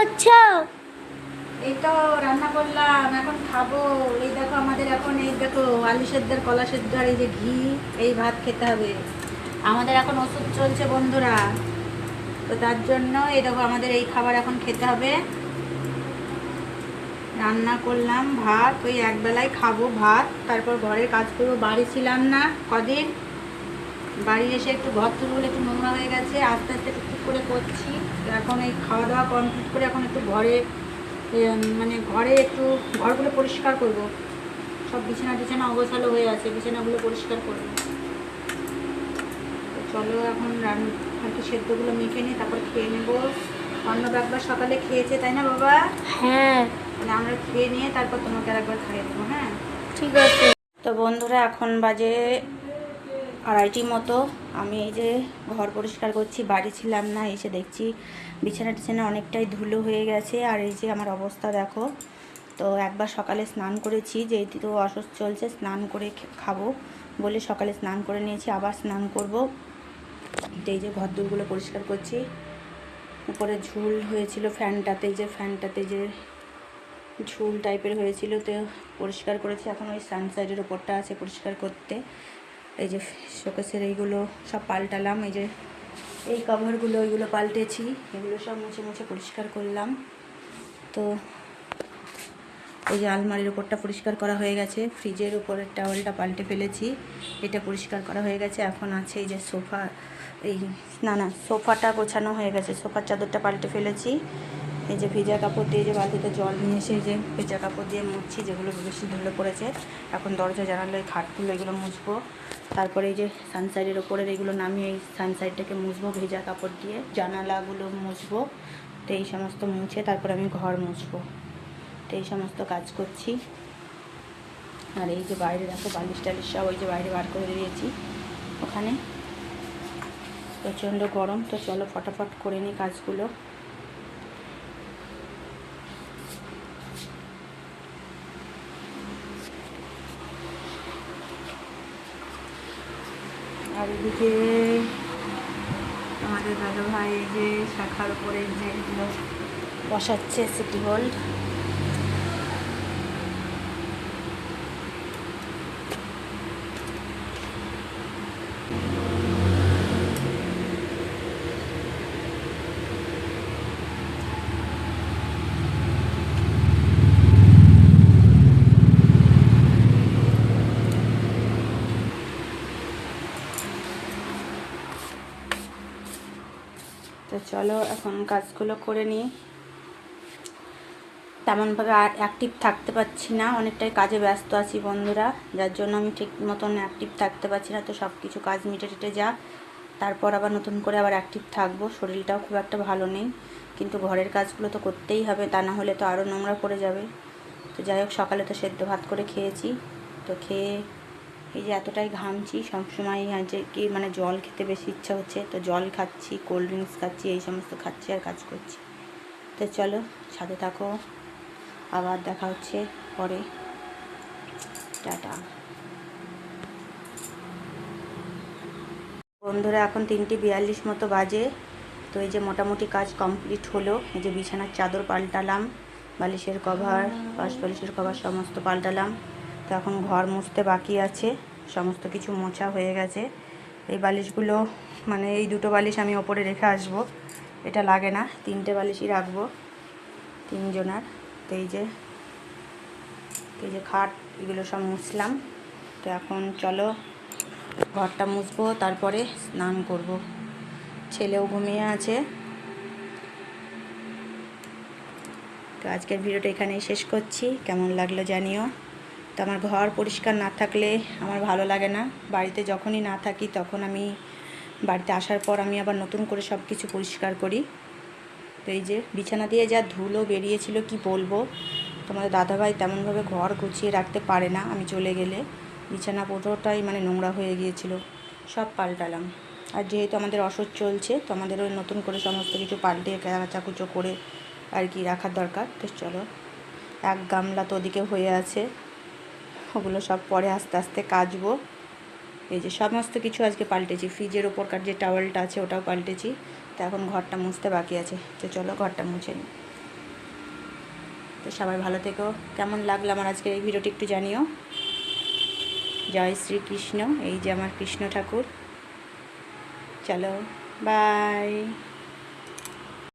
করছো? এই তো রান্না করলাম, এখন খাবো। এই দেখো আমাদের এখন এই দেখো আলু সেদ্ধ, কলা সেদ্ধ আর এই যে ঘি, এই ভাত খেতে হবে। আমাদের এখন ওষুধ চলছে বন্ধুরা, তো তার জন্য এই দেখো আমাদের এই খাবার এখন খেতে হবে। রান্না করলাম ভাত, ওই একবেলায় খাবো ভাত, তারপর ঘরের কাজ করবো। বাড়ি ছিলাম না কদিন, বাড়ি এসে একটু ঘর তুলগুলো একটু নোংরা হয়ে গেছে, আস্তে আস্তে টুকটুক করে করছি। তো এখন এই খাওয়া দাওয়া কমপ্লিট করে এখন একটু ঘরে মানে ঘরে একটু ঘরগুলো পরিষ্কার করব। সব বিছানা টিছানা অগোছালো হয়ে আছে, বিছানাগুলো পরিষ্কার করবো। তো চলো এখন আর কি সেদ্ধগুলো মেখে নিই, তারপর খেয়ে নেবো। অন্নব একবার সকালে খেয়েছে তাই না বাবা? হ্যাঁ, মানে আমরা খেয়ে নিয়ে তারপর তোমাকে আরেকবার খাইয়ে দেবো। হ্যাঁ ঠিক আছে। তো বন্ধুরা এখন বাজে 2:30 মতো। আমি এই যে ঘর পরিষ্কার করছি, বাড়ি ছিলাম না, এসে দেখছি বিছানা টিছানা অনেকটাই ধুলো হয়ে গেছে। আর এই যে আমার অবস্থা দেখো। তো একবার সকালে স্নান করেছি, যেহেতু অসুস্থ চলছে স্নান করে খাবো বলে সকালে স্নান করে নিয়েছি, আবার স্নান করব। তো এই যে ঘর দূরগুলো পরিষ্কার করছি। উপরে ঝুল হয়েছিল ফ্যানটাতে, যে ফ্যানটাতে যে ঝুল টাইপের হয়েছিল, তো পরিষ্কার করেছি। এখন ওই সানসাইডের ওপরটা আছে পরিষ্কার করতে। এই যে শোকেসের এইগুলো সব পাল্টালাম, এই যে এই কভারগুলো ওইগুলো পাল্টেছি, এগুলো সব মুছে মুছে পরিষ্কার করলাম। তো এই যে আলমারির ওপরটা পরিষ্কার করা হয়ে গেছে, ফ্রিজের উপরের টাওয়ালটা পাল্টে ফেলেছি, এটা পরিষ্কার করা হয়ে গেছে। এখন আছে এই যে সোফা, এই না সোফাটা গোছানো হয়ে গেছে, সোফার চাদরটা পাল্টে ফেলেছি। এই যে ভেজা কাপড় দিয়ে যে বালতিতে জল নিয়ে এসে যে ভেজা কাপড় দিয়ে মুছছি, যেগুলো বেশি ধুলো পড়েছে। এখন দরজা জানালা খাটগুলো এগুলো মুছবো। তারপরে এই যে সানসাইডের ওপরের এগুলো নামিয়ে এই সানসাইডটাকে মুছবো ভেজা কাপড় দিয়ে, জানালাগুলো মুছবো। তো এই সমস্ত মুছে তারপরে আমি ঘর মুছবো। তো এই সমস্ত কাজ করছি। আর এই যে বাইরে দেখো বালিশ টালিশ সব ওই যে বাইরে বার করে দিয়েছি ওখানে। প্রচণ্ড গরম, তো চলো ফটাফট করে নিই কাজগুলো। আর এদিকে আমাদের দাদা ভাই এই যে শাখার উপরে যে এগুলো বসাচ্ছে সিটি গোল্ড। তো চলো এখন কাজগুলো করে নিই। তেমনভাবে আর অ্যাক্টিভ থাকতে পারছি না, অনেকটাই কাজে ব্যস্ত আছি বন্ধুরা, যার জন্য আমি ঠিক মতন অ্যাক্টিভ থাকতে পারছি না। তো সব কিছু কাজ মিটে টিটে যা, তারপর আবার নতুন করে আবার অ্যাক্টিভ থাকবো। শরীরটাও খুব একটা ভালো নেই, কিন্তু ঘরের কাজগুলো তো করতেই হবে, তা না হলে তো আরও নোংরা পড়ে যাবে। তো যাই হোক, সকালে তো সেদ্ধ ভাত করে খেয়েছি। তো খেয়ে এই যে এতটাই ঘামছি, সবসময় যে কি মানে জল খেতে বেশি ইচ্ছা হচ্ছে, তো জল খাচ্ছি, কোল্ড ড্রিঙ্কস খাচ্ছি, এই সমস্ত খাচ্ছি আর কাজ করছি। তো চলো সাথে থাকো, আবার দেখা হচ্ছে পরে। টাটা বন্ধুরা, এখন 3:42 মতো বাজে। তো এই যে মোটামুটি কাজ কমপ্লিট হলো। এই যে বিছানার চাদর পাল্টালাম, বালিশের কভার, পাশ বালিশের কভার সমস্ত পাল্টালাম। তো এখন ঘর মুছতে বাকি আছে, সমস্ত কিছু মোছা হয়ে গেছে। এই বালিশগুলো মানে এই দুটো বালিশ আমি ওপরে রেখে আসবো, এটা লাগে না, 3টে বালিশই রাখবো তিনজনার। তো এই যে খাট এগুলো সব মুছলাম। তো এখন চলো ঘরটা মুছবো, তারপরে স্নান করব। ছেলেও ঘুমিয়ে আছে। তো আজকের ভিডিওটা এখানেই শেষ করছি, কেমন লাগলো জানিও। তো আমার ঘর পরিষ্কার না থাকলে আমার ভালো লাগে না। বাড়িতে যখনই না থাকি তখন আমি বাড়িতে আসার পর আমি আবার নতুন করে সব কিছু পরিষ্কার করি। তো এই যে বিছানা দিয়ে যা ধুলো বেরিয়েছিল কি বলবো। তোমাদের দাদাভাই তেমনভাবে ঘর গুছিয়ে রাখতে পারে না, আমি চলে গেলে বিছানা পুরোটাই মানে নোংরা হয়ে গিয়েছিল, সব পাল্টালাম। আর যেহেতু আমাদের অসুখ চলছে, তো আমাদের ওই নতুন করে সমস্ত কিছু পাল্টে কাচাকুচো করে আর কি রাখার দরকার। তো চলো, এক গামলা তো ওদিকে হয়ে আছে, ওগুলো সব পরে আস্তে আস্তে কাচবো। এই যে সমস্ত কিছু আজকে পাল্টেছি, ফ্রিজের ওপরকার যে টাওয়ালটা আছে ওটাও পাল্টেছি। তো এখন ঘরটা মুছতে বাকি আছে, তো চলো ঘরটা মুছে নিই। তো সবাই ভালো থেকো। কেমন লাগলো আমার আজকের এই ভিডিওটি একটু জানিও। জয় শ্রীকৃষ্ণ। এই যে আমার কৃষ্ণ ঠাকুর। চলো বাই।